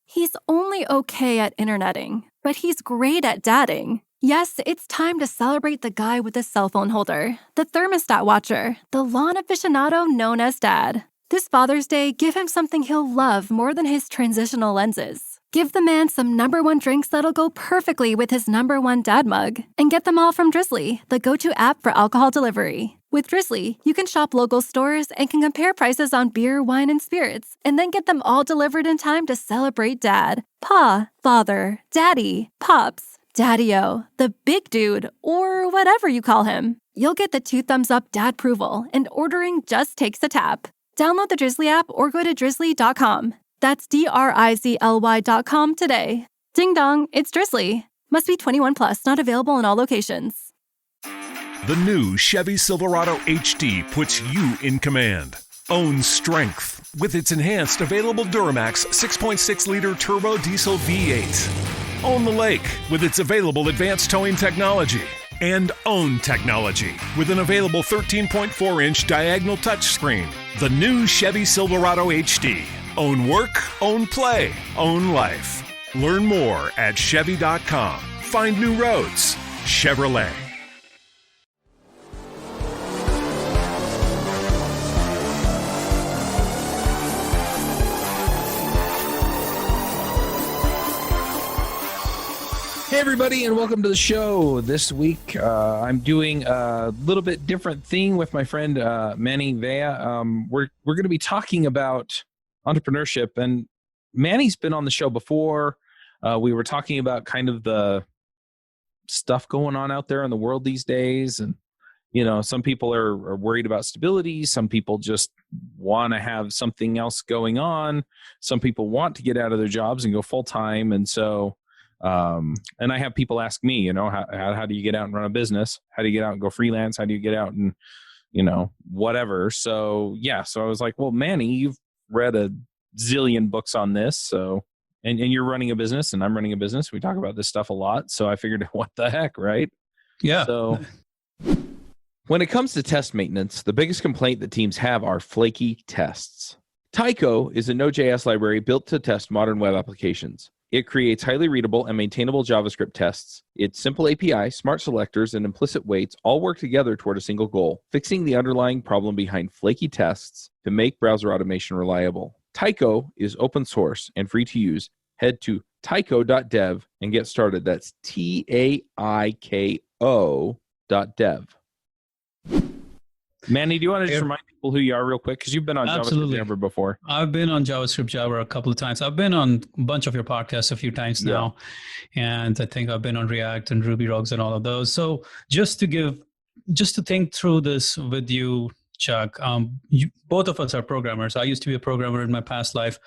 He's only okay at interneting, but he's great at dadding. Yes, it's time to celebrate the guy with the cell phone holder, the thermostat watcher, the lawn aficionado known as Dad. This Father's Day, give him something he'll love more than his transitional lenses. Give the man some #1 drinks that'll go perfectly with his #1 dad mug. And get them all from Drizzly, the go-to app for alcohol delivery. With Drizzly, you can shop local stores and can compare prices on beer, wine, and spirits, and then get them all delivered in time to celebrate Dad, Pa, Father, Daddy, Pops, Daddy-O, the big dude, or whatever you call him. You'll get the 2 thumbs up dad-proval, and ordering just takes a tap. Download the Drizzly app or go to drizzly.com. That's DRIZLY.com today. Ding dong, it's Drizzly. Must be 21 plus, not available in all locations. The new Chevy Silverado HD puts you in command. Own strength with its enhanced available Duramax 6.6-liter turbo diesel V8. Own the lake with its available advanced towing technology. And own technology with an available 13.4-inch diagonal touchscreen. The new Chevy Silverado HD. Own work, own play, own life. Learn more at Chevy.com. Find new roads. Chevrolet. Hey everybody, and welcome to the show. This week I'm doing a little bit different thing with my friend Manny Vaya. We're going to be talking about entrepreneurship, and Manny's been on the show before. We were talking about kind of the stuff going on out there in the world these days, and you know, some people are worried about stability. Some people just want to have something else going on. Some people want to get out of their jobs and go full time, and so. And I have people ask me, you know, how do you get out and run a business? How do you get out and go freelance? How do you get out and, you know, whatever. So, yeah. So I was like, well, Manny, you've read a zillion books on this. So, and you're running a business and I'm running a business. We talk about this stuff a lot. So I figured, what the heck, right? Yeah. So when it comes to test maintenance, the biggest complaint that teams have are flaky tests. Tycho is a Node.js library built to test modern web applications. It creates highly readable and maintainable JavaScript tests. Its simple API, smart selectors, and implicit weights all work together toward a single goal, fixing the underlying problem behind flaky tests to make browser automation reliable. Tycho is open source and free to use. Head to tycho.dev and get started. That's TAIKO.dev. Manny, do you want to just remind people who you are real quick? Because you've been on JavaScript Jabber before. I've been on JavaScript Jabber a couple of times. I've been on a bunch of your podcasts a few times now. And I think I've been on React and Ruby Rogues and all of those. So just to think through this with you, Chuck, both of us are programmers. I used to be a programmer in my past life.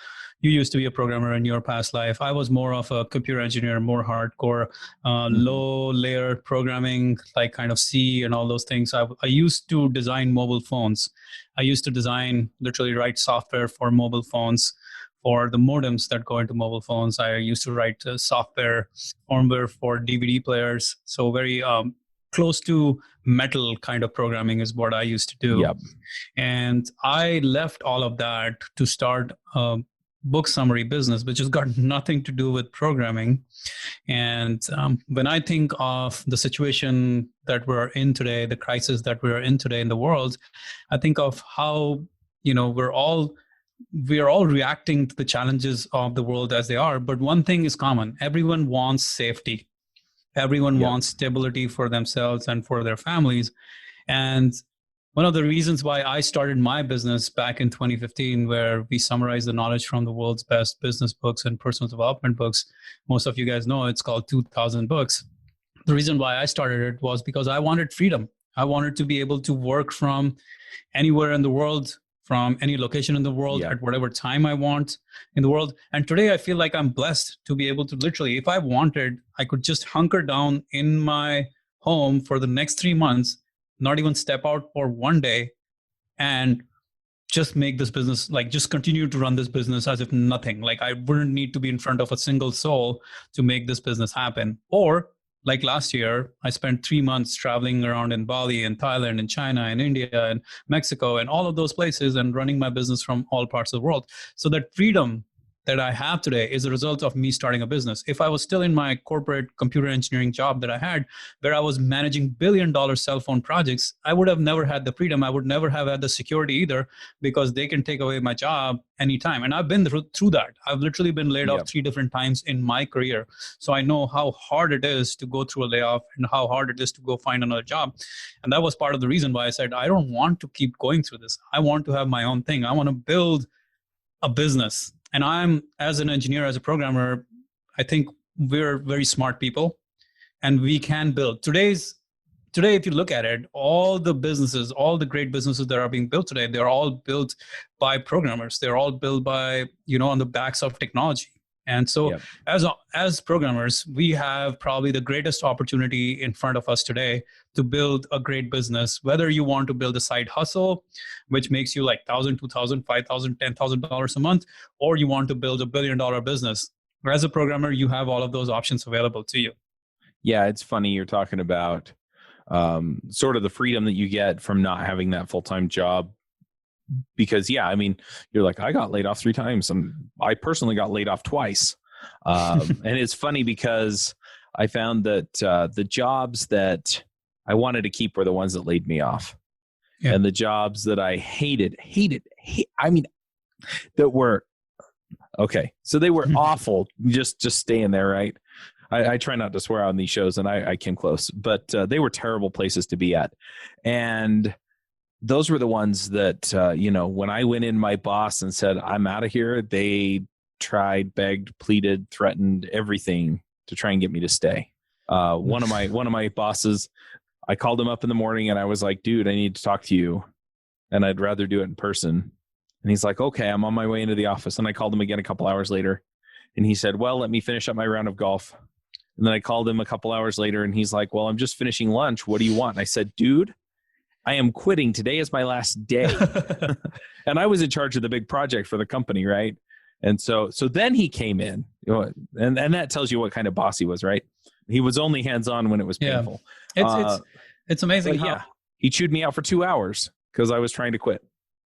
You used to be a programmer in your past life. I was more of a computer engineer, more hardcore, low-layer programming, like kind of C and all those things. I used to design mobile phones. I used to literally write software for mobile phones, for the modems that go into mobile phones. I used to write software, firmware for DVD players. So very close to metal kind of programming is what I used to do. Yep. And I left all of that to start book summary business, which has got nothing to do with programming. And when I think of the situation that we're in today, the crisis that we're in today in the world, I think of how, you know, we are all reacting to the challenges of the world as they are. But one thing is common. Everyone wants safety. Everyone wants stability for themselves and for their families. And one of the reasons why I started my business back in 2015, where we summarize the knowledge from the world's best business books and personal development books, most of you guys know it's called 2000 Books. The reason why I started it was because I wanted freedom. I wanted to be able to work from anywhere in the world, from any location in the world, at whatever time I want in the world. And today I feel like I'm blessed to be able to literally, if I wanted, I could just hunker down in my home for the next 3 months, not even step out for one day, and just make this business, like just continue to run this business as if nothing. Like I wouldn't need to be in front of a single soul to make this business happen. Or like last year, I spent 3 months traveling around in Bali and Thailand and China and India and Mexico and all of those places and running my business from all parts of the world. So that freedom that I have today is a result of me starting a business. If I was still in my corporate computer engineering job that I had, where I was managing billion-dollar cell phone projects, I would have never had the freedom. I would never have had the security either, because they can take away my job anytime. And I've been through that. I've literally been laid off 3 different times in my career. So I know how hard it is to go through a layoff and how hard it is to go find another job. And that was part of the reason why I said, I don't want to keep going through this. I want to have my own thing. I want to build a business. And I'm, as an engineer, as a programmer, I think we're very smart people, and we can build. Today, if you look at it, all the businesses, all the great businesses that are being built today, they're all built by programmers. They're all built by, on the backs of technology. And so as programmers, we have probably the greatest opportunity in front of us today to build a great business, whether you want to build a side hustle, which makes you like $1,000, $2,000, $5,000, $10,000 a month, or you want to build $1 billion business. As a programmer, you have all of those options available to you. Yeah, it's funny you're talking about sort of the freedom that you get from not having that full-time job. Because, you're like, I got laid off 3 times, and I personally got laid off twice. And it's funny because I found that the jobs that I wanted to keep were the ones that laid me off. Yeah. And the jobs that I hated, that were, okay, so they were awful, just staying there, right? I try not to swear on these shows, and I came close, but they were terrible places to be at. And those were the ones that, when I went in my boss and said, I'm out of here, they tried, begged, pleaded, threatened, everything to try and get me to stay. One of my bosses, I called him up in the morning and I was like, dude, I need to talk to you, and I'd rather do it in person. And he's like, okay, I'm on my way into the office. And I called him again a couple hours later, and he said, well, let me finish up my round of golf. And then I called him a couple hours later, and he's like, well, I'm just finishing lunch. What do you want? And I said, dude, I am quitting. Today is my last day. And I was in charge of the big project for the company, right? And so then he came in, and that tells you what kind of boss he was, right? He was only hands-on when it was painful. It's amazing how he chewed me out for 2 hours because I was trying to quit.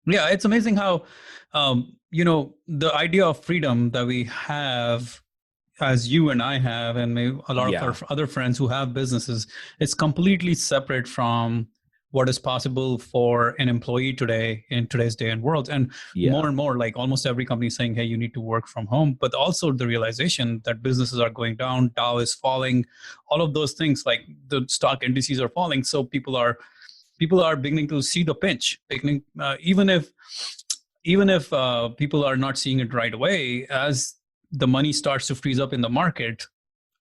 Yeah, it's amazing how, the idea of freedom that we have, as you and I have, and maybe a lot of our other friends who have businesses, it's completely separate from what is possible for an employee today in today's day and world. And more and more, like almost every company is saying, hey, you need to work from home, but also the realization that businesses are going down, Dow is falling, all of those things, like the stock indices are falling. So people are beginning to see the pinch, even if people are not seeing it right away. As the money starts to freeze up in the market,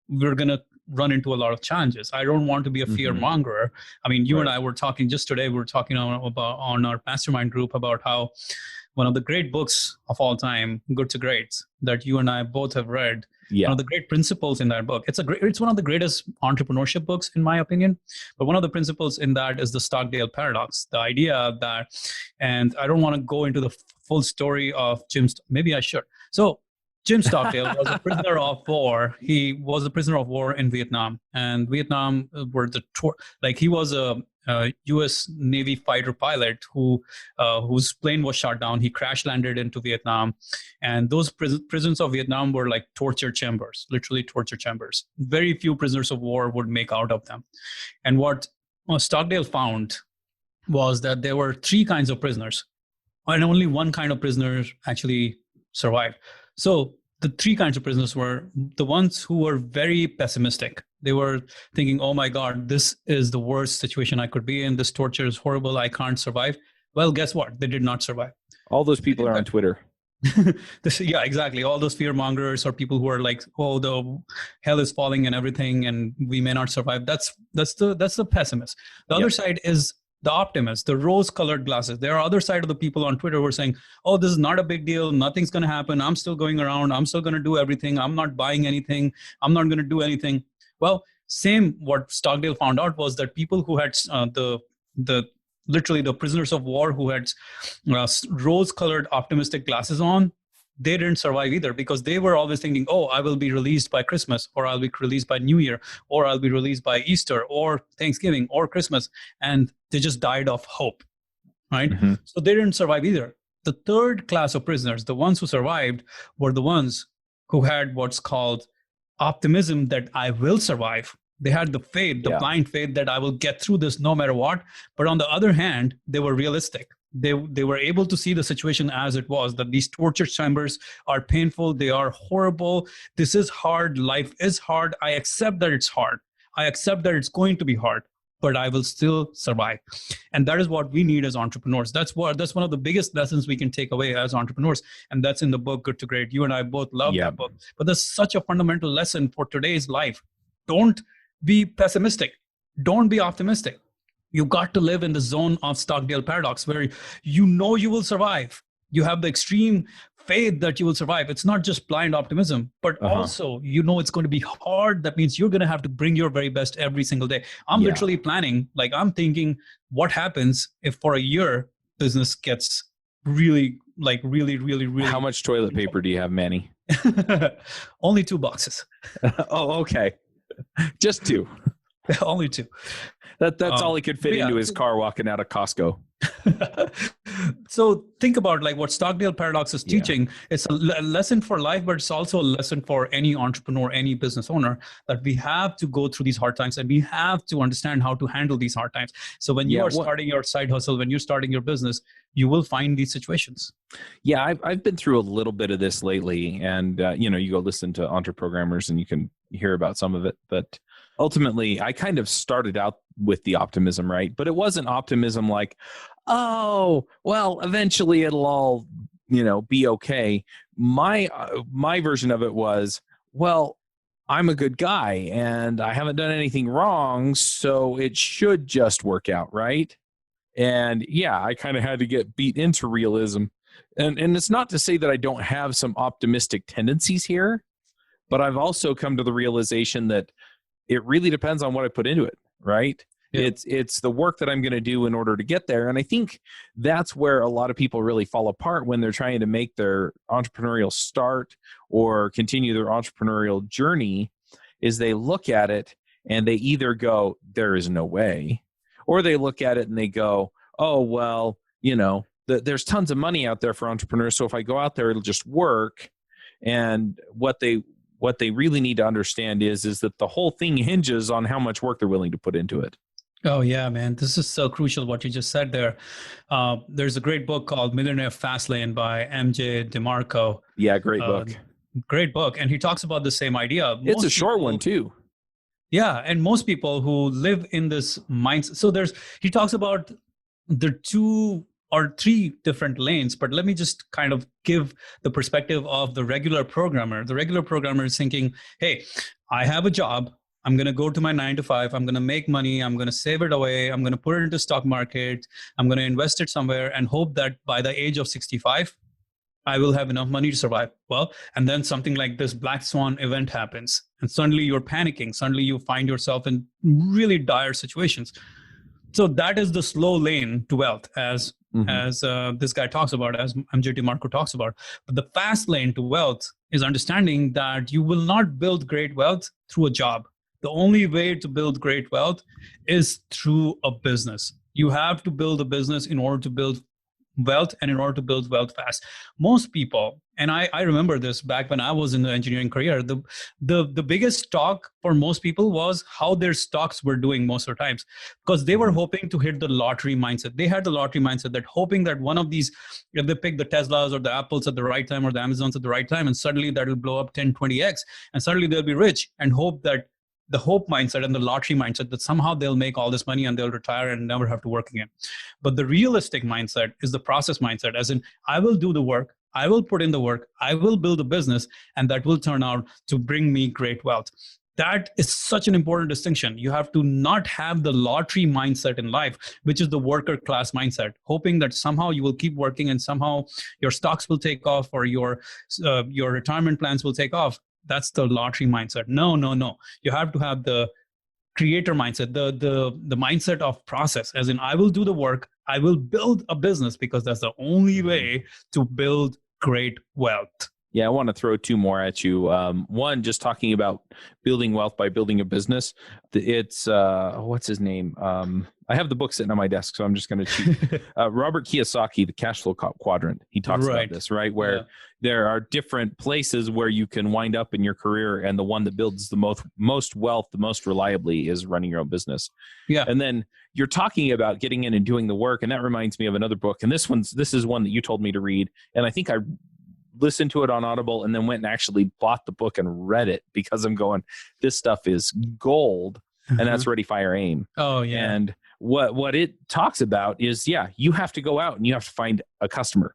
we're going to run into a lot of challenges. I don't want to be a fear monger. I mean, you and I were talking just today, we were talking on our mastermind group about how one of the great books of all time, Good to Great, that you and I both have read, one of the great principles in that book. It's one of the greatest entrepreneurship books, in my opinion. But one of the principles in that is the Stockdale paradox, the idea that, and I don't want to go into the full story of maybe I should. So Jim Stockdale was a prisoner of war. He was a prisoner of war in Vietnam, and Vietnam were he was a U.S. Navy fighter pilot whose plane was shot down. He crash landed into Vietnam, and those prisons of Vietnam were like torture chambers, literally torture chambers. Very few prisoners of war would make out of them. And what Stockdale found was that there were 3 kinds of prisoners, and only one kind of prisoner actually survived. So the 3 kinds of prisoners were the ones who were very pessimistic. They were thinking, oh my God, this is the worst situation I could be in. This torture is horrible. I can't survive. Well, guess what? They did not survive. All those people are on Twitter. Yeah, exactly. All those fear mongers are people who are like, oh, the hell is falling and everything, and we may not survive. That's the pessimist. The other side is the optimist, the rose-colored glasses. There are other side of the people on Twitter who are saying, oh, this is not a big deal. Nothing's going to happen. I'm still going around. I'm still going to do everything. I'm not buying anything. I'm not going to do anything. Well, what Stockdale found out was that people who had literally the prisoners of war who had rose-colored optimistic glasses on, they didn't survive either, because they were always thinking, oh, I will be released by Christmas, or I'll be released by New Year, or I'll be released by Easter or Thanksgiving or Christmas. And they just died of hope, right? Mm-hmm. So they didn't survive either. The third class of prisoners, the ones who survived, were the ones who had what's called optimism that I will survive. They had the faith, the blind faith that I will get through this no matter what. But on the other hand, they were realistic. They were able to see the situation as it was, that these torture chambers are painful. They are horrible. This is hard. Life is hard. I accept that it's hard. I accept that it's going to be hard, but I will still survive. And that is what we need as entrepreneurs. That's one of the biggest lessons we can take away as entrepreneurs. And that's in the book, Good to Great. You and I both love that book. But that's such a fundamental lesson for today's life. Don't be pessimistic. Don't be optimistic. You got to live in the zone of Stockdale paradox, where you know you will survive. You have the extreme faith that you will survive. It's not just blind optimism, but also you know it's going to be hard. That means you're going to have to bring your very best every single day. I'm literally planning, like I'm thinking, what happens if for a year business gets really. How much toilet paper do you have, Manny? Only 2 boxes. Oh, okay. Just 2. Only 2. That's all he could fit into his car walking out of Costco. So think about like what Stockdale paradox is teaching. It's a lesson for life, but it's also a lesson for any entrepreneur, any business owner, that we have to go through these hard times and we have to understand how to handle these hard times. So when you are starting your side hustle, when you're starting your business, you will find these situations. Yeah, I've been through a little bit of this lately, and you go listen to Entreprogrammers and you can hear about some of it. But ultimately, I kind of started out with the optimism, right? But it wasn't optimism like, oh, well, eventually it'll all, be okay. My version of it was, well, I'm a good guy and I haven't done anything wrong, so it should just work out, right? And I kind of had to get beat into realism. And it's not to say that I don't have some optimistic tendencies here, but I've also come to the realization that it really depends on what I put into it, right? Yeah. It's the work that I'm going to do in order to get there. And I think that's where a lot of people really fall apart when they're trying to make their entrepreneurial start or continue their entrepreneurial journey, is they look at it and they either go, there is no way, or they look at it and they go, oh, well, there's tons of money out there for entrepreneurs, so if I go out there, it'll just work. And what they really need to understand is that the whole thing hinges on how much work they're willing to put into it. Oh, yeah, man. This is so crucial what you just said there. There's a great book called Millionaire Fastlane by MJ DeMarco. Yeah, great book. Great book. And he talks about the same idea. It's a short one, too. Yeah. And most people who live in this mindset. So he talks about the 2 or 3 different lanes, but let me just kind of give the perspective of the regular programmer. The regular programmer is thinking, hey, I have a job. I'm going to go to my 9 to 5. I'm going to make money. I'm going to save it away. I'm going to put it into stock market. I'm going to invest it somewhere and hope that by the age of 65, I will have enough money to survive. Well, and then something like this black swan event happens and suddenly you're panicking. Suddenly you find yourself in really dire situations. So that is the slow lane to wealth, as this guy talks about, as MJ DeMarco talks about. But the fast lane to wealth is understanding that you will not build great wealth through a job. The only way to build great wealth is through a business. You have to build a business in order to build wealth, and in order to build wealth fast. Most people, and I remember this back when I was in the engineering career, the biggest talk for most people was how their stocks were doing most of the times, because they were hoping to hit the lottery mindset. They had the lottery mindset, that hoping that one of these, if they pick the Teslas or the Apples at the right time or the Amazons at the right time, and suddenly that will blow up 10, 20x, and suddenly they'll be rich, and hope that the hope mindset and the lottery mindset that somehow they'll make all this money and they'll retire and never have to work again. But the realistic mindset is the process mindset, as in, I will do the work, I will put in the work, I will build a business, and that will turn out to bring me great wealth. That is such an important distinction. You have to not have the lottery mindset in life, which is the worker class mindset, hoping that somehow you will keep working and somehow your stocks will take off or your retirement plans will take off. That's the lottery mindset. No. You have to have the creator mindset, the mindset of process, as in, I will do the work, I will build a business, because that's the only way to build great wealth. Yeah, I want to throw two more at you. One, just talking about building wealth by building a business. It's what's his name? I have the book sitting on my desk, so I'm just going to cheat. Robert Kiyosaki, the cash flow quadrant. He talks about this, right? Where there are different places where you can wind up in your career, and the one that builds the most wealth the most reliably is running your own business. Yeah, and then you're talking about getting in and doing the work, and that reminds me of another book. And this is one that you told me to read, and I think I listened to it on Audible and then went and actually bought the book and read it because I'm going, this stuff is gold. And that's Ready, Fire, Aim. Oh, yeah. And what it talks about is, you have to go out and you have to find a customer.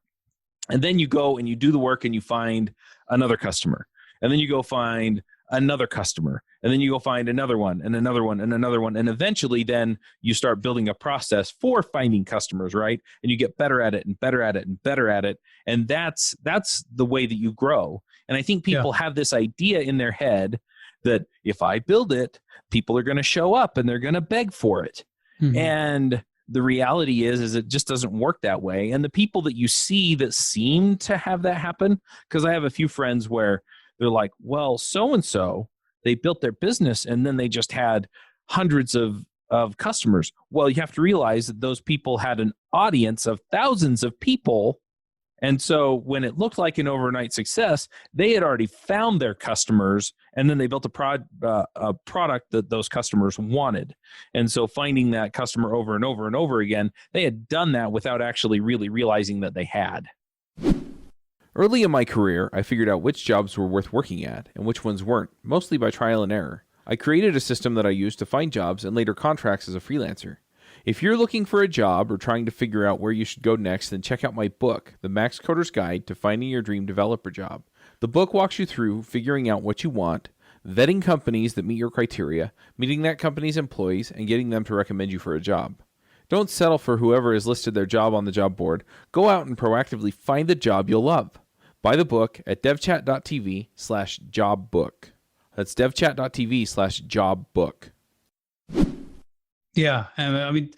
And then you go and you do the work and you find another customer. And then you go find another customer. And then you go find another one and another one and another one. And eventually then you start building a process for finding customers, right? And you get better at it and better at it and better at it. And that's the way that you grow. And I think people have this idea in their head that if I build it, people are going to show up and they're going to beg for it. And the reality is it just doesn't work that way. And the people that you see that seem to have that happen, because I have a few friends where they're like, well, so-and-so, they built their business and then they just had hundreds of customers. Well, you have to realize that those people had an audience of thousands of people. And so when it looked like an overnight success, they had already found their customers, and then they built a product that those customers wanted. And so finding that customer over and over and over again, they had done that without actually really realizing that they had. Early in my career, I figured out which jobs were worth working at and which ones weren't, mostly by trial and error. I created a system that I used to find jobs and later contracts as a freelancer. If you're looking for a job or trying to figure out where you should go next, then check out my book, The Max Coder's Guide to Finding Your Dream Developer Job. The book walks you through figuring out what you want, vetting companies that meet your criteria, meeting that company's employees, and getting them to recommend you for a job. Don't settle for whoever has listed their job on the job board. Go out and proactively find the job you'll love. Buy the book at devchat.tv/jobbook. That's devchat.tv/jobbook. Yeah, I mean,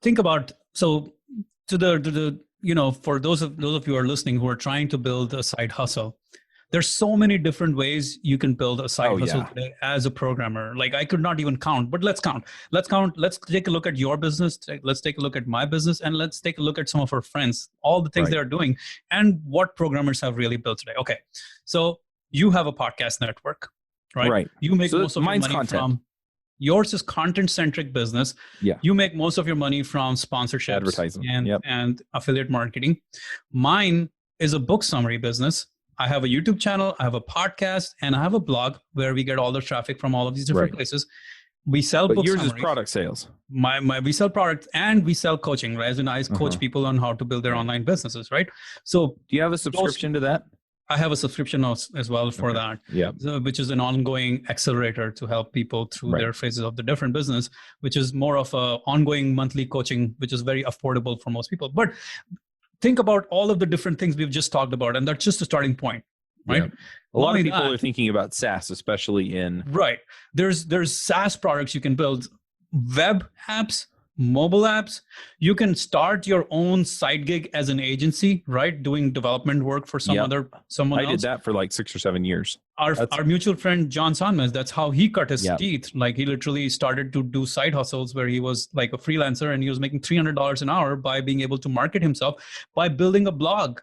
think about, so to the for those of you who are listening who are trying to build a side hustle, there's so many different ways you can build a side hustle today as a programmer. Like I could not even count, but let's count. Let's take a look at your business. Let's take a look at my business, and let's take a look at some of our friends, all the things they are doing, and what programmers have really built today. Okay, so you have a podcast network, right? Right. You make most of your money content. from. Yours is content-centric business. Yeah. You make most of your money from sponsorships, advertising, and affiliate marketing. Mine is a book summary business. I have a YouTube channel, I have a podcast, and I have a blog where we get all the traffic from all of these different places. We sell book yours summaries. is product sales. We sell products and we sell coaching, right? And I coach people on how to build their online businesses, right? So do you have a subscription to that? I have a subscription as well for that, which is an ongoing accelerator to help people through their phases of the different business, which is more of a ongoing monthly coaching, which is very affordable for most people. But think about all of the different things we've just talked about, and that's just a starting point, right? Yeah. A lot of people are thinking about SaaS, especially in... Right. There's SaaS products you can build, web apps, mobile apps. You can start your own side gig as an agency, right? Doing development work for someone else. I did that for like 6 or 7 years. Our mutual friend, John Sonmez, that's how he cut his teeth. Like he literally started to do side hustles where he was like a freelancer and he was making $300 an hour by being able to market himself by building a blog,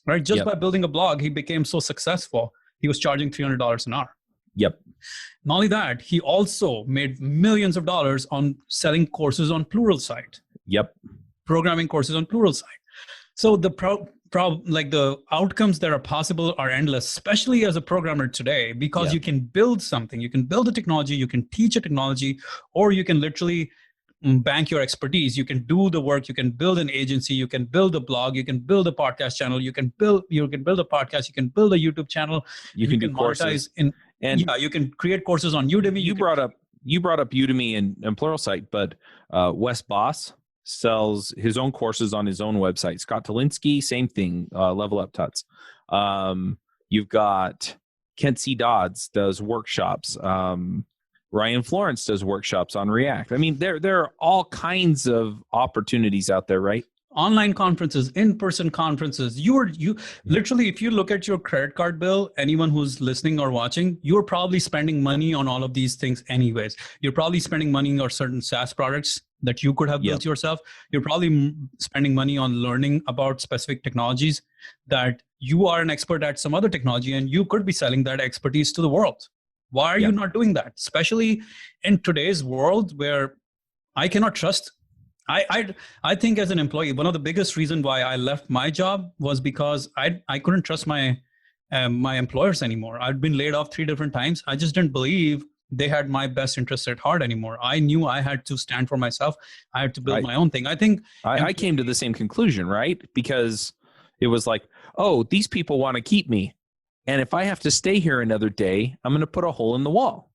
right? Just by building a blog, he became so successful. He was charging $300 an hour. Yep. Not only that, he also made millions of dollars on selling courses on Pluralsight. Yep. Programming courses on Pluralsight. So the the outcomes that are possible are endless, especially as a programmer today, because you can build something. You can build a technology, you can teach a technology, or you can literally bank your expertise. You can do the work. You can build an agency. You can build a blog. You can build a podcast channel. You can build a podcast. You can build a YouTube channel. You can do courses. You can create courses on Udemy. You brought up Udemy and Pluralsight, but Wes Boss sells his own courses on his own website. Scott Tolinsky, same thing. Level Up Tuts. You've got Kent C. Dodds does workshops. Ryan Florence does workshops on React. I mean, there are all kinds of opportunities out there, right? online conferences, in-person conferences. You literally, if you look at your credit card bill, anyone who's listening or watching, you're probably spending money on all of these things anyways. You're probably spending money on certain SaaS products that you could have built yourself. You're probably spending money on learning about specific technologies that you are an expert at some other technology, and you could be selling that expertise to the world. Why are you not doing that? Especially in today's world where I cannot trust. I think as an employee, one of the biggest reasons why I left my job was because I couldn't trust my employers anymore. I'd been laid off 3 different times. I just didn't believe they had my best interest at heart anymore. I knew I had to stand for myself. I had to build my own thing. I think I came to the same conclusion, right? Because it was like, oh, these people want to keep me. And if I have to stay here another day, I'm going to put a hole in the wall.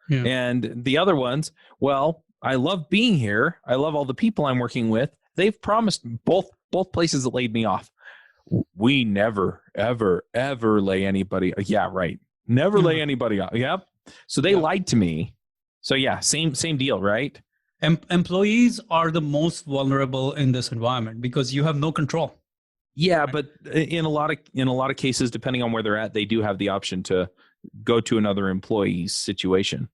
Yeah. And the other ones, well, I love being here. I love all the people I'm working with. They've promised, both places that laid me off, we never, ever, ever lay anybody. Yeah, right. Never lay anybody off. Yep. So they lied to me. So yeah, same deal, right? Employees are the most vulnerable in this environment because you have no control. Yeah, but in a lot of cases, depending on where they're at, they do have the option to go to another employee's situation.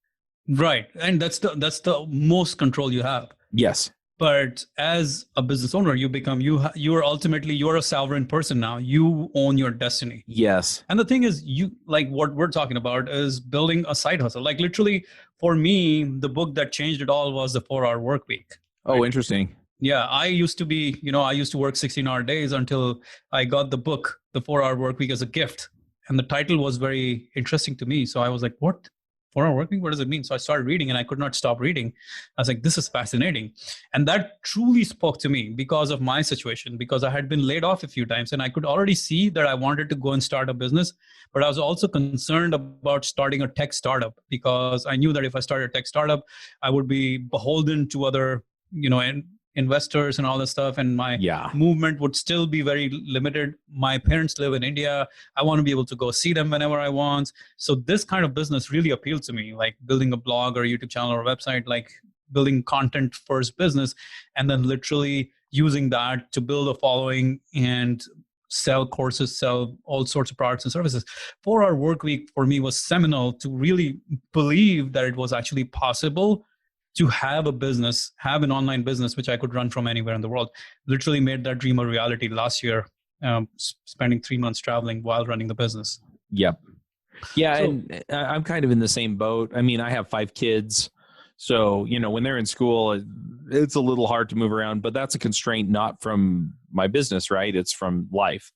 Right. And that's the most control you have. Yes. But as a business owner, you're a sovereign person now. You own your destiny. Yes. And the thing is, like what we're talking about is building a side hustle. Like literally for me, the book that changed it all was the 4-Hour Work Week. Right? Oh, interesting. Yeah. I used to work 16-hour days until I got the book, the 4-Hour Work Week, as a gift. And the title was very interesting to me. So I was like, what? 4-Hour Work Week? What does it mean? So I started reading and I could not stop reading. I was like, this is fascinating. And that truly spoke to me because of my situation, because I had been laid off a few times and I could already see that I wanted to go and start a business. But I was also concerned about starting a tech startup because I knew that if I started a tech startup, I would be beholden to other, investors and all this stuff, and my movement would still be very limited. My parents live in India. I want to be able to go see them whenever I want. So this kind of business really appealed to me, like building a blog or a YouTube channel or a website, like building content first business, and then literally using that to build a following and sell courses, sell all sorts of products and services. 4-Hour Work Week for me was seminal to really believe that it was actually possible to have a business, have an online business, which I could run from anywhere in the world. Literally made that dream a reality last year, spending 3 months traveling while running the business. Yep. Yeah, so, and I'm kind of in the same boat. I mean, I have 5 kids. So, when they're in school, it's a little hard to move around, but that's a constraint not from my business, right? It's from life.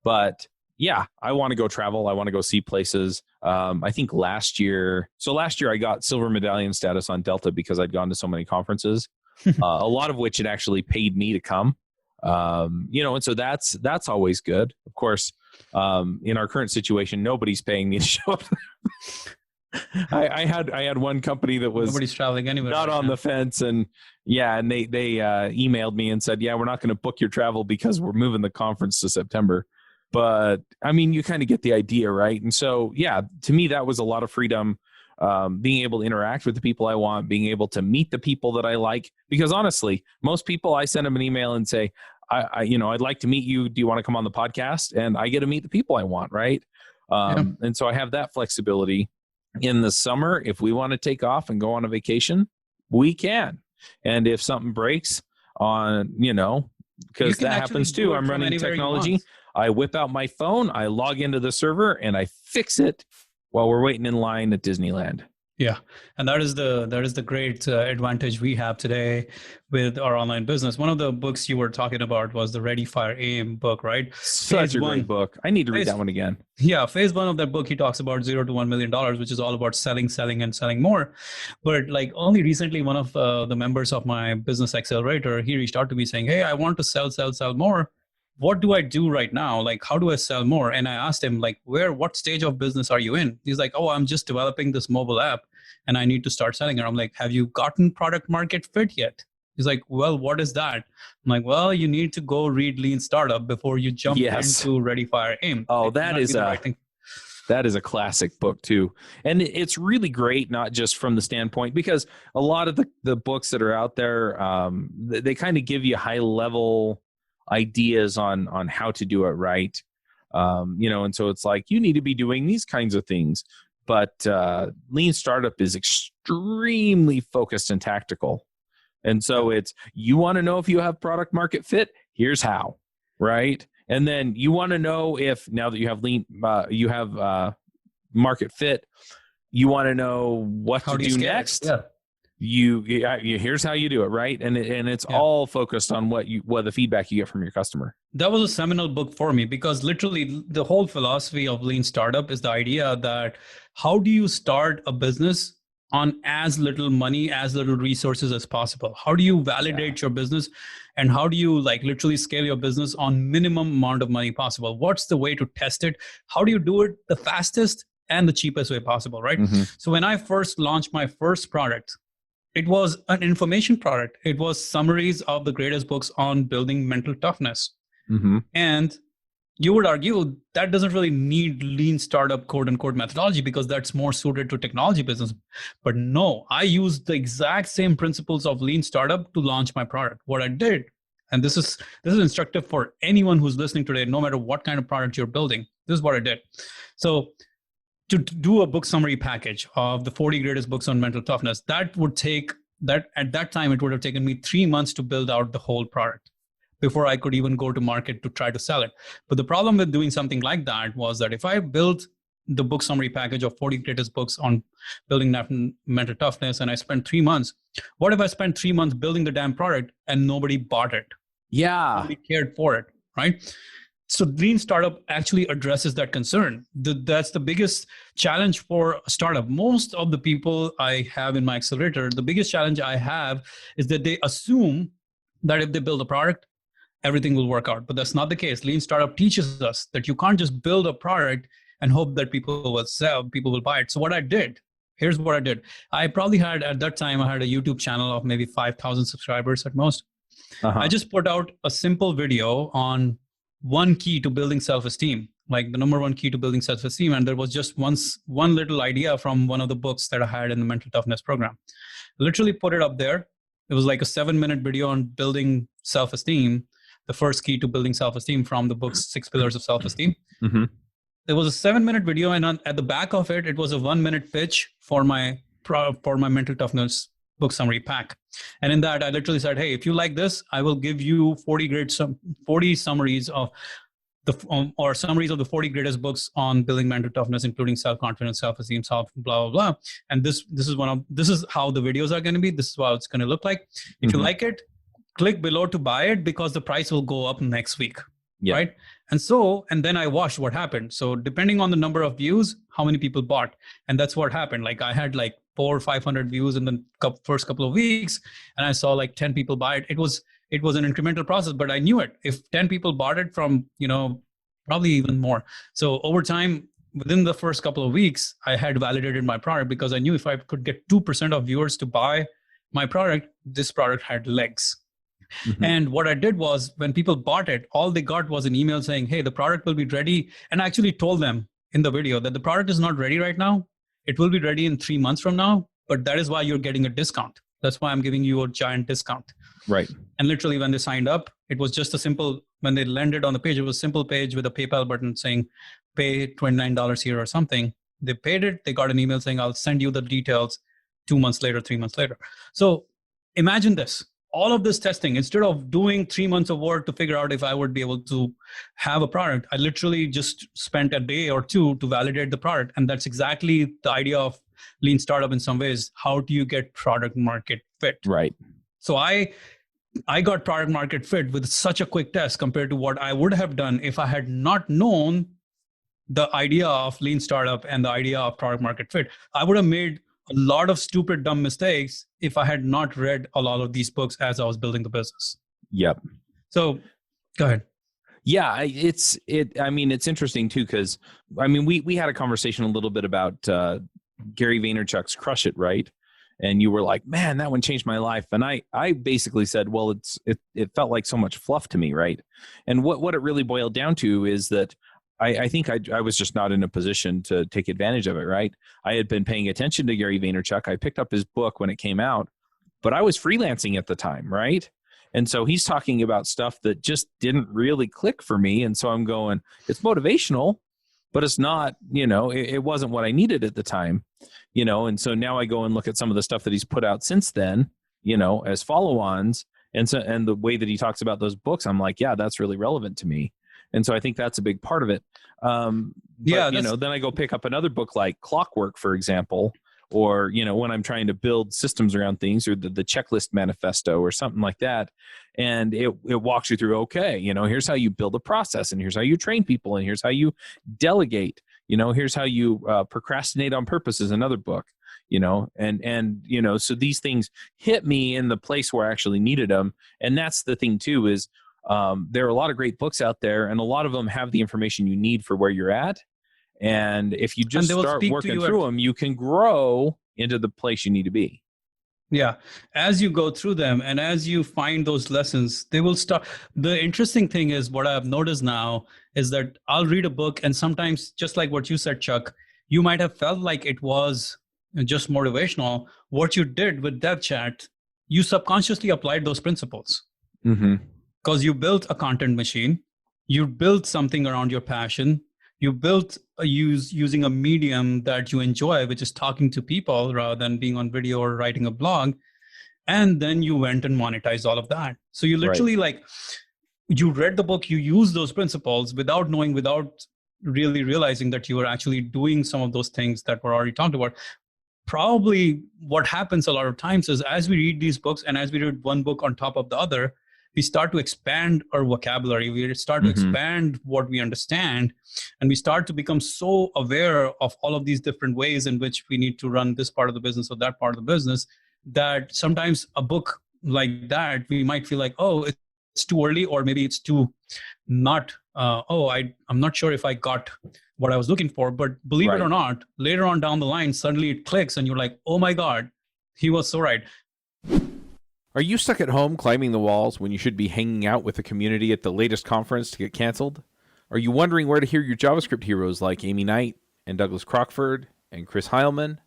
But yeah, I want to go travel. I want to go see places. I think last year I got silver medallion status on Delta because I'd gone to so many conferences, a lot of which it actually paid me to come. And so that's always good. Of course, in our current situation, nobody's paying me to show up. I had one company that was nobody's traveling anywhere, not on the fence, and they emailed me and said, yeah, we're not going to book your travel because we're moving the conference to September. But I mean, you kind of get the idea, right? And so, yeah, to me, that was a lot of freedom, being able to interact with the people I want, being able to meet the people that I like. Because honestly, most people, I send them an email and say, I'd like to meet you. Do you want to come on the podcast? And I get to meet the people I want, right? And so I have that flexibility. In the summer, if we want to take off and go on a vacation, we can. And if something breaks on, because that happens too, I'm running technology. I whip out my phone, I log into the server, and I fix it while we're waiting in line at Disneyland. Yeah, and that is the great advantage we have today with our online business. One of the books you were talking about was the Ready, Fire, Aim book, right? Such a great book. I need to read that one again. Yeah, phase 1 of that book, he talks about $0 to $1 million, which is all about selling, and selling more. But like only recently, one of the members of my business accelerator, he reached out to me saying, hey, I want to sell more. What do I do right now? Like, how do I sell more? And I asked him, like, what stage of business are you in? He's like, oh, I'm just developing this mobile app and I need to start selling it. I'm like, have you gotten product market fit yet? He's like, well, what is that? I'm like, well, you need to go read Lean Startup before you jump into Ready, Fire, Aim. Oh, that is a classic book too. And it's really great, not just from the standpoint, because a lot of the books that are out there, they kind of give you high level ideas on how to do it right. And so it's like, you need to be doing these kinds of things. But lean startup is extremely focused and tactical. And so it's, you want to know if you have product market fit? Here's how, right? And then you want to know if, now that you have market fit, you want to know what to do next. Yeah. Here's how you do it, right? And it's all focused on what the feedback you get from your customer. That was a seminal book for me, because literally the whole philosophy of lean startup is the idea that how do you start a business on as little money, as little resources as possible? How do you validate your business, and how do you literally scale your business on minimum amount of money possible? What's the way to test it? How do you do it the fastest and the cheapest way possible, right? Mm-hmm. So when I first launched my first product, it was an information product. It was summaries of the greatest books on building mental toughness. Mm-hmm. And you would argue that doesn't really need lean startup quote unquote methodology, because that's more suited to technology business. But no, I used the exact same principles of lean startup to launch my product. What I did, and this is instructive for anyone who's listening today, no matter what kind of product you're building, this is what I did. So to do a book summary package of the 40 greatest books on mental toughness, at that time, it would have taken me 3 months to build out the whole product before I could even go to market to try to sell it. But the problem with doing something like that was that if I built the book summary package of 40 greatest books on building mental toughness, and I spent 3 months, what if I spent 3 months building the damn product and nobody bought it? Yeah. Nobody cared for it, right? So lean startup actually addresses that concern. That's the biggest challenge for a startup. Most of the people I have in my accelerator, the biggest challenge I have is that they assume that if they build a product, everything will work out. But that's not the case. Lean startup teaches us that you can't just build a product and hope that people will buy it. So here's what I did. I probably had, at that time, I had a YouTube channel of maybe 5,000 subscribers at most. Uh-huh. I just put out a simple video on one key to building self-esteem, like the number one key to building self-esteem. And there was just one little idea from one of the books that I had in the mental toughness program. Literally put it up there. It was like a 7-minute video on building self-esteem, the first key to building self-esteem from the book's 6 Pillars of Self-Esteem. Mm-hmm. There was a 7-minute video, and at the back of it, it was a 1-minute pitch for my mental toughness book summary pack. And in that, I literally said, hey, if you like this, I will give you 40 summaries of summaries of the 40 greatest books on building mental toughness, including self-confidence, self-esteem, blah, blah, blah. And this is how the videos are going to be. This is how it's going to look like. If you like it, click below to buy it, because the price will go up next week. Yeah. Right. And then I watched what happened. So depending on the number of views, how many people bought. And that's what happened. Like I had 400 or 500 views in the first couple of weeks, and I saw 10 people buy it. It was an incremental process, but I knew it. If 10 people bought it from, probably even more. So over time, within the first couple of weeks, I had validated my product, because I knew if I could get 2% of viewers to buy my product, this product had legs. Mm-hmm. And what I did was, when people bought it, all they got was an email saying, hey, the product will be ready. And I actually told them in the video that the product is not ready right now. It will be ready in 3 months from now, but that is why you're getting a discount. That's why I'm giving you a giant discount. Right. And literally when they signed up, it was just when they landed on the page, it was a simple page with a PayPal button saying, pay $29 here or something. They paid it. They got an email saying, I'll send you the details 2 months later, 3 months later. So imagine this. All of this testing, instead of doing 3 months of work to figure out if I would be able to have a product, I literally just spent a day or two to validate the product. And that's exactly the idea of lean startup in some ways. How do you get product market fit? Right. So I got product market fit with such a quick test compared to what I would have done if I had not known the idea of lean startup and the idea of product market fit. I would have made a lot of stupid, dumb mistakes if I had not read a lot of these books as I was building the business. Yep. So go ahead. Yeah, it's interesting too, because we had a conversation a little bit about Gary Vaynerchuk's Crush It, right? And you were like, man, that one changed my life. And I basically said, well, it felt like so much fluff to me, right? And what it really boiled down to is that I think I was just not in a position to take advantage of it, right? I had been paying attention to Gary Vaynerchuk. I picked up his book when it came out, but I was freelancing at the time, right? And so he's talking about stuff that just didn't really click for me. And so I'm going, it's motivational, but it's not, it wasn't what I needed at the time, and so now I go and look at some of the stuff that he's put out since then, as follow-ons. And the way that he talks about those books, I'm like, yeah, that's really relevant to me. And so I think that's a big part of it. Then I go pick up another book like Clockwork, for example, or, when I'm trying to build systems around things, or the Checklist Manifesto or something like that. And it walks you through, okay, here's how you build a process, and here's how you train people, and here's how you delegate, here's how you procrastinate on purpose is another book. So these things hit me in the place where I actually needed them. And that's the thing too, is there are a lot of great books out there, and a lot of them have the information you need for where you're at. And if you just start working through them, you can grow into the place you need to be. Yeah. As you go through them and as you find those lessons, they will start. The interesting thing is, what I've noticed now is that I'll read a book, and sometimes, just like what you said, Chuck, you might have felt like it was just motivational. What you did with Dev Chat, you subconsciously applied those principles, because you built a content machine, you built something around your passion, you built using a medium that you enjoy, which is talking to people rather than being on video or writing a blog. And then you went and monetized all of that. So you literally you read the book, you used those principles without knowing, without really realizing that you were actually doing some of those things that were already talked about. Probably what happens a lot of times is, as we read these books and as we read one book on top of the other, we start to expand our vocabulary. We start to expand what we understand, and we start to become so aware of all of these different ways in which we need to run this part of the business or that part of the business, that sometimes a book like that, we might feel like, oh, it's too early, or maybe it's too not, I'm not sure if I got what I was looking for. But believe it or not, later on down the line, suddenly it clicks and you're like, oh my God, he was so right. Are you stuck at home climbing the walls when you should be hanging out with the community at the latest conference to get canceled? Are you wondering where to hear your JavaScript heroes like Amy Knight and Douglas Crockford and Chris Heilman?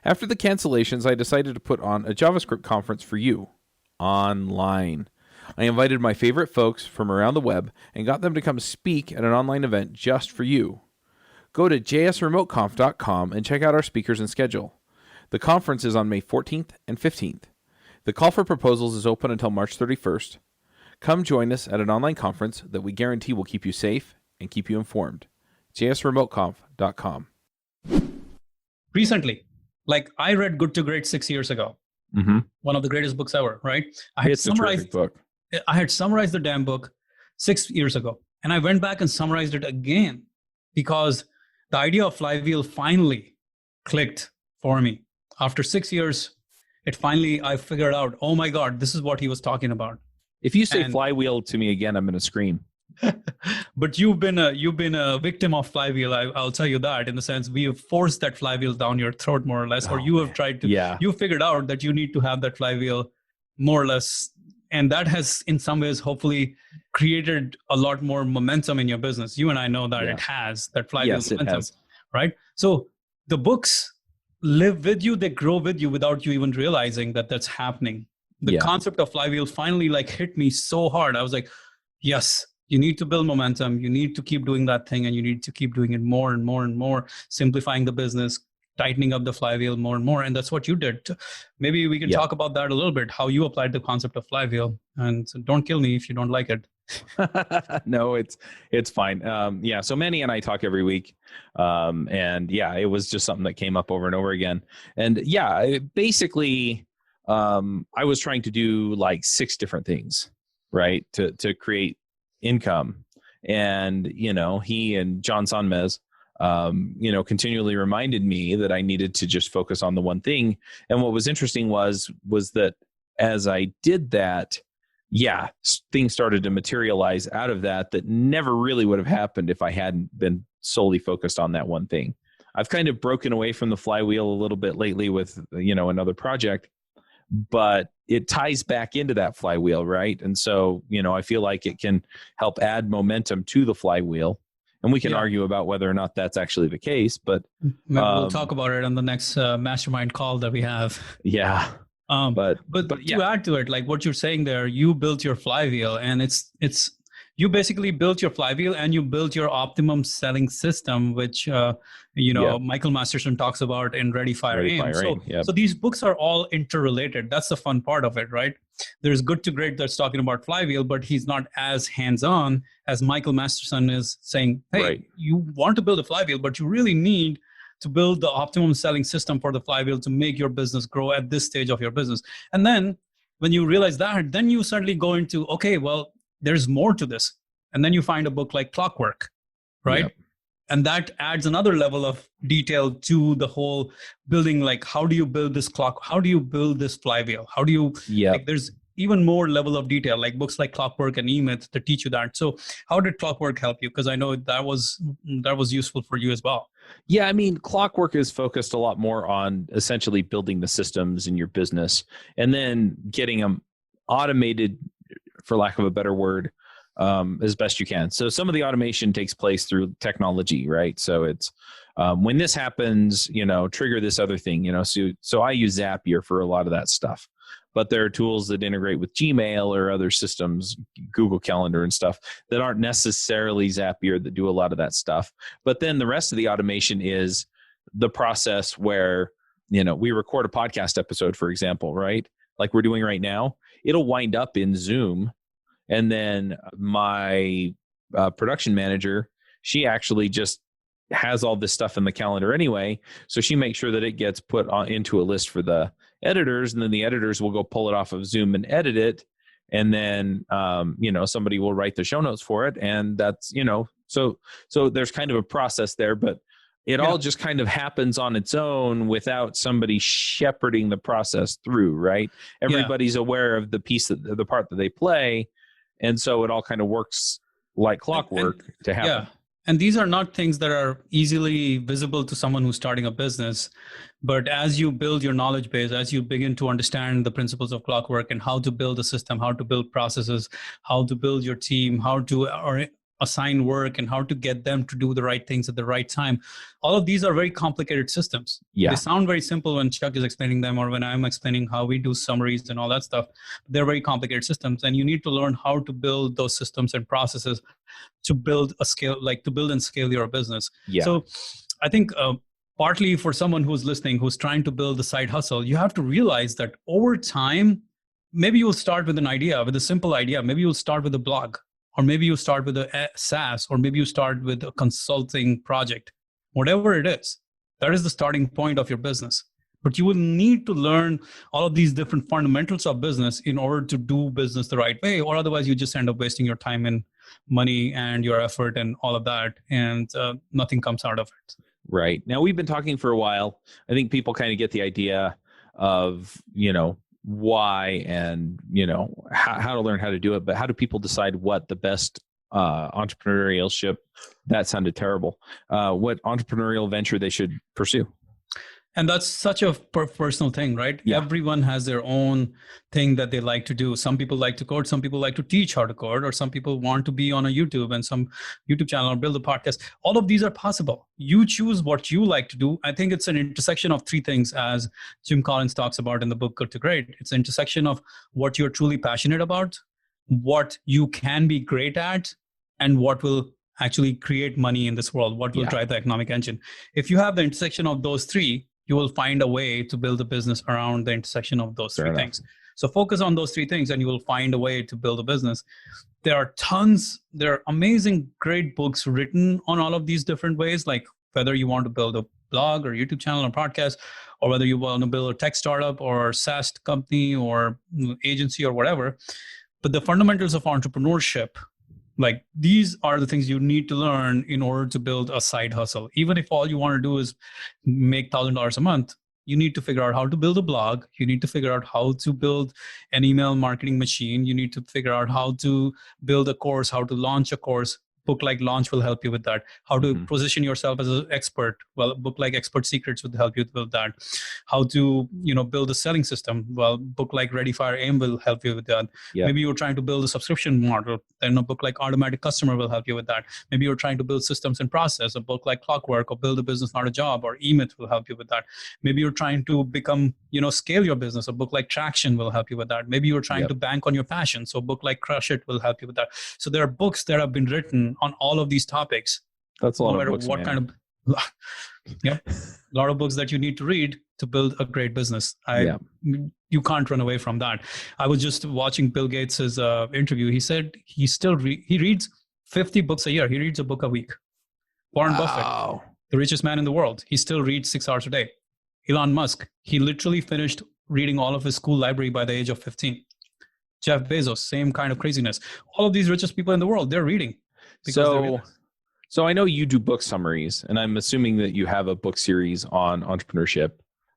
After the cancellations, I decided to put on a JavaScript conference for you, online. I invited my favorite folks from around the web and got them to come speak at an online event just for you. Go to jsremoteconf.com and check out our speakers and schedule. The conference is on May 14th and 15th. The call for proposals is open until March 31st. Come join us at an online conference that we guarantee will keep you safe and keep you informed. jsremoteconf.com. Recently, I read Good to Great 6 years ago. One of the greatest books ever, right? It's a terrific book. I had summarized the damn book 6 years ago, and I went back and summarized it again because the idea of flywheel finally clicked for me. After 6 years, I figured out, oh my God, this is what he was talking about. If you say flywheel to me again, I'm going to scream. But you've been a victim of flywheel. I'll tell you that, in the sense we have forced that flywheel down your throat, more or less, or you have tried to. Yeah. You figured out that you need to have that flywheel, more or less, and that has, in some ways, hopefully created a lot more momentum in your business. You and I know that it has that flywheel momentum, it has. Right? So the books live with you, they grow with you without you even realizing that that's happening. The concept of flywheel finally hit me so hard. I was like, yes, you need to build momentum. You need to keep doing that thing, and you need to keep doing it more and more and more, simplifying the business, tightening up the flywheel more and more. And that's what you did. Maybe we can talk about that a little bit, how you applied the concept of flywheel. And so don't kill me if you don't like it. No, it's fine. So Manny and I talk every week. It was just something that came up over and over again. And basically, I was trying to do 6 different things, right? To create income. And, he and John Sonmez, continually reminded me that I needed to just focus on the one thing. And what was interesting was that as I did that, things started to materialize out of that never really would have happened if I hadn't been solely focused on that one thing. I've kind of broken away from the flywheel a little bit lately with, another project, but it ties back into that flywheel, right? And so, I feel like it can help add momentum to the flywheel. And we can argue about whether or not that's actually the case, but maybe we'll talk about it on the next mastermind call that we have. Yeah. But to add to it, like what you're saying there, you built your flywheel, and it's you basically built your flywheel and you built your optimum selling system, which Michael Masterson talks about in Ready Fire Aim. So these books are all interrelated. That's the fun part of it, right? There's Good to Great that's talking about flywheel, but he's not as hands-on as Michael Masterson is saying, hey, you want to build a flywheel, but you really need to build the optimum selling system for the flywheel to make your business grow at this stage of your business. And then when you realize that, then you suddenly go into, okay, well, there's more to this. And then you find a book like Clockwork, right? Yep. And that adds another level of detail to the whole building. Like, how do you build this clock? How do you build this flywheel? How do you, like, there's even more level of detail, like books like Clockwork and E-Myth that teach you that. So how did Clockwork help you? Because I know that was useful for you as well. Yeah, I mean, Clockwork is focused a lot more on essentially building the systems in your business and then getting them automated, for lack of a better word, as best you can. So some of the automation takes place through technology, right? So it's when this happens, trigger this other thing, so I use Zapier for a lot of that stuff. But there are tools that integrate with Gmail or other systems, Google Calendar and stuff, that aren't necessarily Zapier that do a lot of that stuff. But then the rest of the automation is the process where, we record a podcast episode, for example, right? Like we're doing right now. It'll wind up in Zoom. And then my production manager, she actually just has all this stuff in the calendar anyway. So she makes sure that it gets put into a list for the editors, and then the editors will go pull it off of Zoom and edit it. And then, somebody will write the show notes for it. And that's, so there's kind of a process there, but it all just kind of happens on its own without somebody shepherding the process through, right? Everybody's aware of the part that they play. And so it all kind of works like clockwork to happen. Yeah. And these are not things that are easily visible to someone who's starting a business. But as you build your knowledge base, as you begin to understand the principles of Clockwork and how to build a system, how to build processes, how to build your team, how to assign work, and how to get them to do the right things at the right time. All of these are very complicated systems. Yeah. They sound very simple when Chuck is explaining them or when I'm explaining how we do summaries and all that stuff. They're very complicated systems, and you need to learn how to build those systems and processes to build and scale your business. Yeah. So I think partly for someone who's listening, who's trying to build a side hustle, you have to realize that over time, maybe you'll start with a simple idea. Maybe you'll start with a blog. Or maybe you start with a SaaS, or maybe you start with a consulting project. Whatever it is, that is the starting point of your business. But you will need to learn all of these different fundamentals of business in order to do business the right way, or otherwise you just end up wasting your time and money and your effort and all of that, and nothing comes out of it. Right. Now, we've been talking for a while. I think people kind of get the idea of, why and how to learn how to do it, but how do people decide what the best entrepreneurship, that sounded terrible, what entrepreneurial venture they should pursue? And that's such a personal thing, right? Yeah. Everyone has their own thing that they like to do. Some people like to code, some people like to teach how to code, or some people want to be on a YouTube and some YouTube channel or build a podcast. All of these are possible. You choose what you like to do. I think it's an intersection of three things, as Jim Collins talks about in the book Good to Great. It's an intersection of what you're truly passionate about, what you can be great at, and what will actually create money in this world, what will drive the economic engine. If you have the intersection of those three, you will find a way to build a business around the intersection of those three things. So focus on those three things and you will find a way to build a business. There are amazing, great books written on all of these different ways, like whether you want to build a blog or YouTube channel or podcast, or whether you want to build a tech startup or SaaS company or agency or whatever. But the fundamentals of entrepreneurship, like these are the things you need to learn in order to build a side hustle. Even if all you want to do is make $1,000 a month, you need to figure out how to build a blog. You need to figure out how to build an email marketing machine. You need to figure out how to build a course, how to launch a course. book like Launch will help you with that. How to Mhm. position yourself as an expert. Well, a book like Expert Secrets would help you with that. How to, build a selling system. Well, book like Ready, Fire, Aim will help you with that. Yeah. Maybe you're trying to build a subscription model. Then a book like Automatic Customer will help you with that. Maybe you're trying to build systems and process. A book like Clockwork or Build a Business, Not a Job or E-Myth will help you with that. Maybe you're trying to become, scale your business. A book like Traction will help you with that. Maybe you're trying Yep. to bank on your passion. So a book like Crush It will help you with that. So there are books that have been written on all of these topics. That's a lot No of matter books, what man. kind of, a lot of books that you need to read to build a great business. Yeah. You can't run away from that. I was just watching Bill Gates's interview. He said he still he reads 50 books a year. He reads a book a week. Warren Buffett, the richest man in the world, he still reads 6 hours a day. Elon Musk, he literally finished reading all of his school library by the age of 15. Jeff Bezos, same kind of craziness. All of these richest people in the world, they're reading. So I know you do book summaries, and I'm assuming that you have a book series on entrepreneurship.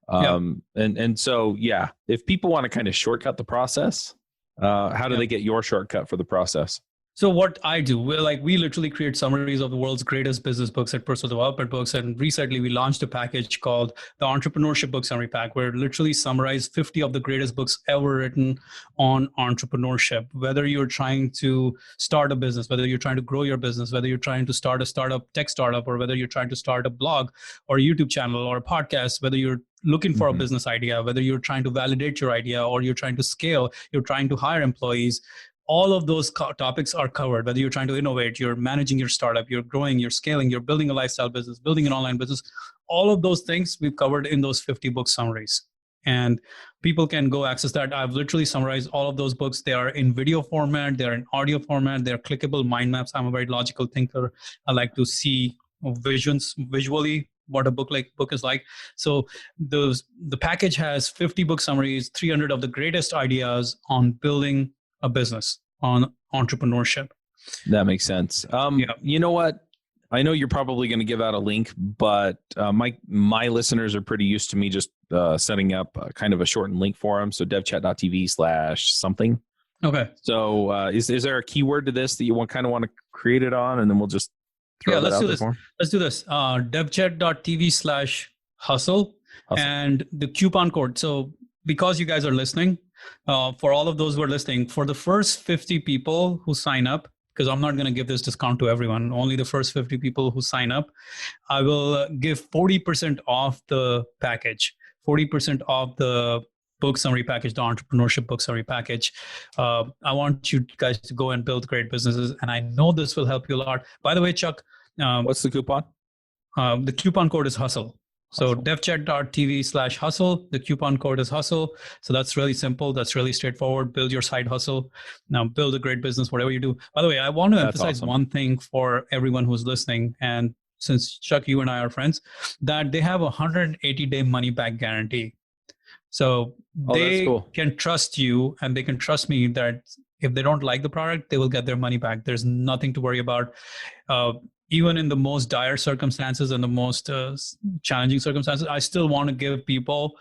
And so, yeah, if people want to kind of shortcut the process, how do they get your shortcut for the process? So what I do, we literally create summaries of the world's greatest business books and personal development books. And recently we launched a package called the Entrepreneurship Book Summary Pack, where it literally summarize 50 of the greatest books ever written on entrepreneurship. Whether you're trying to start a business, whether you're trying to grow your business, whether you're trying to start a tech startup, or whether you're trying to start a blog or a YouTube channel or a podcast, whether you're looking for a business idea, whether you're trying to validate your idea or you're trying to scale, you're trying to hire employees, all of those topics are covered. Whether you're trying to innovate, you're managing your startup, you're growing, you're scaling, you're building a lifestyle business, building an online business, all of those things we've covered in those 50 book summaries. And people can go access that. I've literally summarized all of those books. They are in video format, they're in audio format, they're clickable mind maps. I'm a very logical thinker. I like to see visions visually, what a book is like. So the package has 50 book summaries, 300 of the greatest ideas on building a business, on entrepreneurship. That makes sense. You know what? I know you're probably going to give out a link, but my listeners are pretty used to me just setting up kind of a shortened link for them. So devchat.tv/something. Okay. So is there a keyword to this that you want to create it on, and then we'll just throw that out there for them? Let's do this. devchat.tv/hustle and the coupon code. So because you guys are listening, for all of those who are listening, for the first 50 people who sign up, because I'm not going to give this discount to everyone, only the first 50 people who sign up, I will give 40% off the package, 40% off the book summary package, the entrepreneurship book summary package. I want you guys to go and build great businesses, and I know this will help you a lot. By the way, Chuck, what's the coupon? The coupon code is HUSTLE. So devchat.tv/hustle, the coupon code is HUSTLE. So that's really simple. That's really straightforward. Build your side hustle. Now build a great business, whatever you do. By the way, I want to emphasize one thing for everyone who's listening. And since Chuck, you and I are friends, that they have a 180-day money back guarantee. So they can trust you, and they can trust me that if they don't like the product, they will get their money back. There's nothing to worry about. Even in the most dire circumstances and the most challenging circumstances, I still want to give people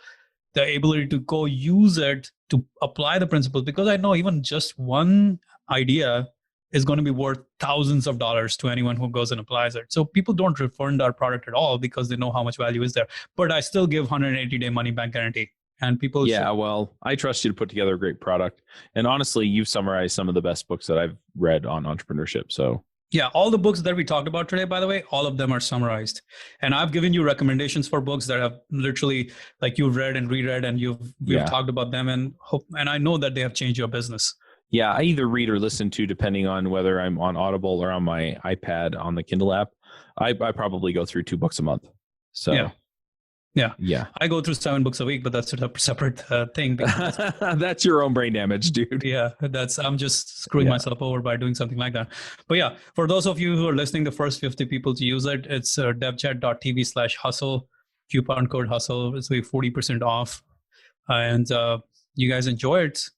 the ability to go use it to apply the principles, because I know even just one idea is going to be worth thousands of dollars to anyone who goes and applies it. So people don't refund our product at all because they know how much value is there. But I still give 180-day money back guarantee. And people well, I trust you to put together a great product. And honestly, you've summarized some of the best books that I've read on entrepreneurship. So yeah, all the books that we talked about today, by the way, all of them are summarized. And I've given you recommendations for books that have literally, like, you've read and reread, and we've talked about them, and I know that they have changed your business. Yeah, I either read or listen to, depending on whether I'm on Audible or on my iPad on the Kindle app. I probably go through 2 books a month. So yeah. I go through 7 books a week, but that's a separate thing. That's your own brain damage, dude. Yeah, I'm just screwing myself over by doing something like that. But yeah, for those of you who are listening, the first 50 people to use it, it's devchat.tv/hustle, coupon code HUSTLE. It's 40% off. And you guys enjoy it.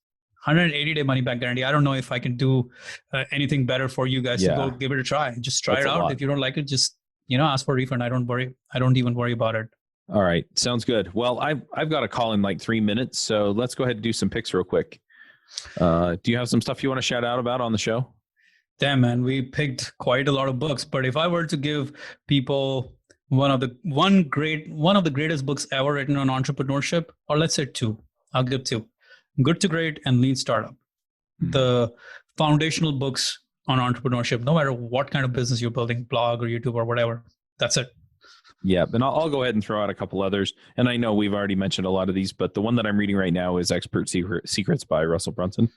180-day money back guarantee. I don't know if I can do anything better for you guys to go give it a try. Just try it out. If you don't like it, just ask for a refund. I don't even worry about it. All right. Sounds good. Well, I've got a call in like 3 minutes, so let's go ahead and do some picks real quick. Do you have some stuff you want to shout out about on the show? Damn, man, we picked quite a lot of books. But if I were to give people one of the greatest books ever written on entrepreneurship, or let's say two, I'll give two: Good to Great and Lean Startup. The foundational books on entrepreneurship, no matter what kind of business you're building, blog or YouTube or whatever. That's it. Yeah, and I'll go ahead and throw out a couple others. And I know we've already mentioned a lot of these, but the one that I'm reading right now is Expert Secrets by Russell Brunson.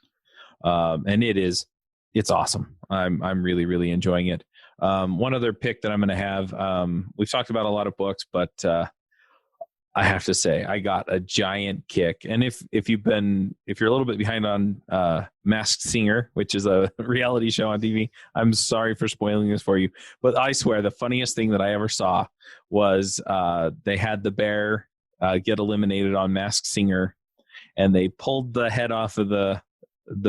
And it's awesome. I'm really, really enjoying it. One other pick that I'm going to have, we've talked about a lot of books, but I have to say I got a giant kick. And if you're a little bit behind on Masked Singer, which is a reality show on TV, I'm sorry for spoiling this for you, but I swear the funniest thing that I ever saw was they had the bear get eliminated on Masked Singer, and they pulled the head off of the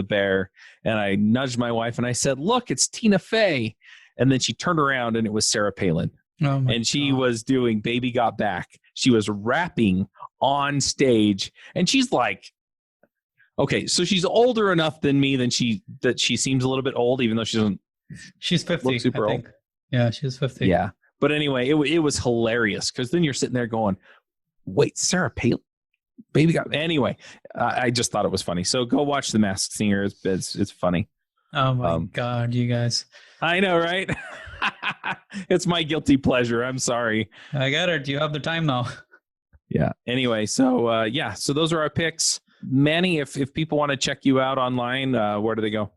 bear, and I nudged my wife and I said, "Look, it's Tina Fey." And then she turned around and it was Sarah Palin. And she was doing Baby Got Back. She was rapping on stage, and she's like, okay, so she's older enough than me that she seems a little bit old, even though she doesn't. She's 50, look super I think. old. Yeah, she's 50. Yeah. But anyway, it was hilarious, because then you're sitting there going, wait, Sarah Palin? Baby Got. Anyway, I just thought it was funny. So go watch The Masked Singer. It's funny. Oh my God, you guys. I know, right? It's my guilty pleasure. I'm sorry. I get it. You have the time now. Yeah. Anyway, so so those are our picks. Manny, if people want to check you out online, where do they go?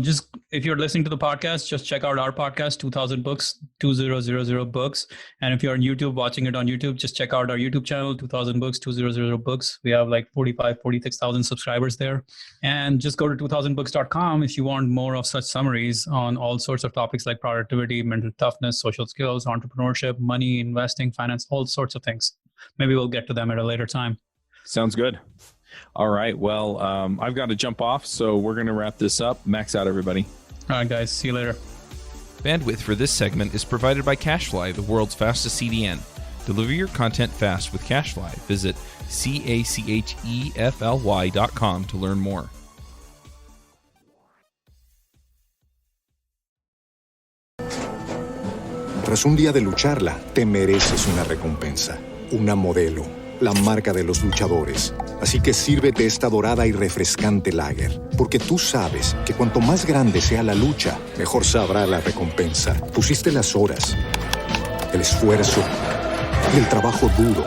Just if you're listening to the podcast, just check out our podcast, 2000 Books, 2000 Books. And if you're on YouTube, watching it on YouTube, just check out our YouTube channel, 2000 Books, 2000 Books. We have like 46,000 subscribers there. And just go to 2000books.com if you want more of such summaries on all sorts of topics like productivity, mental toughness, social skills, entrepreneurship, money, investing, finance, all sorts of things. Maybe we'll get to them at a later time. Sounds good. All right. Well, I've got to jump off, so we're going to wrap this up. Max out, everybody. All right, guys. See you later. Bandwidth for this segment is provided by CashFly, the world's fastest CDN. Deliver your content fast with CashFly. Visit CACHEFLY.com to learn more. Tras un día de lucharla, te mereces una recompensa, una Modelo, la marca de los luchadores. Así que sírvete esta dorada y refrescante lager, porque tú sabes que cuanto más grande sea la lucha, mejor sabrá la recompensa. Pusiste las horas, el esfuerzo y el trabajo duro.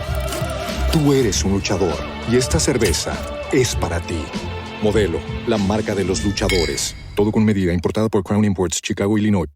Tú eres un luchador y esta cerveza es para ti. Modelo, la marca de los luchadores. Todo con medida, importada por Crown Imports, Chicago, Illinois.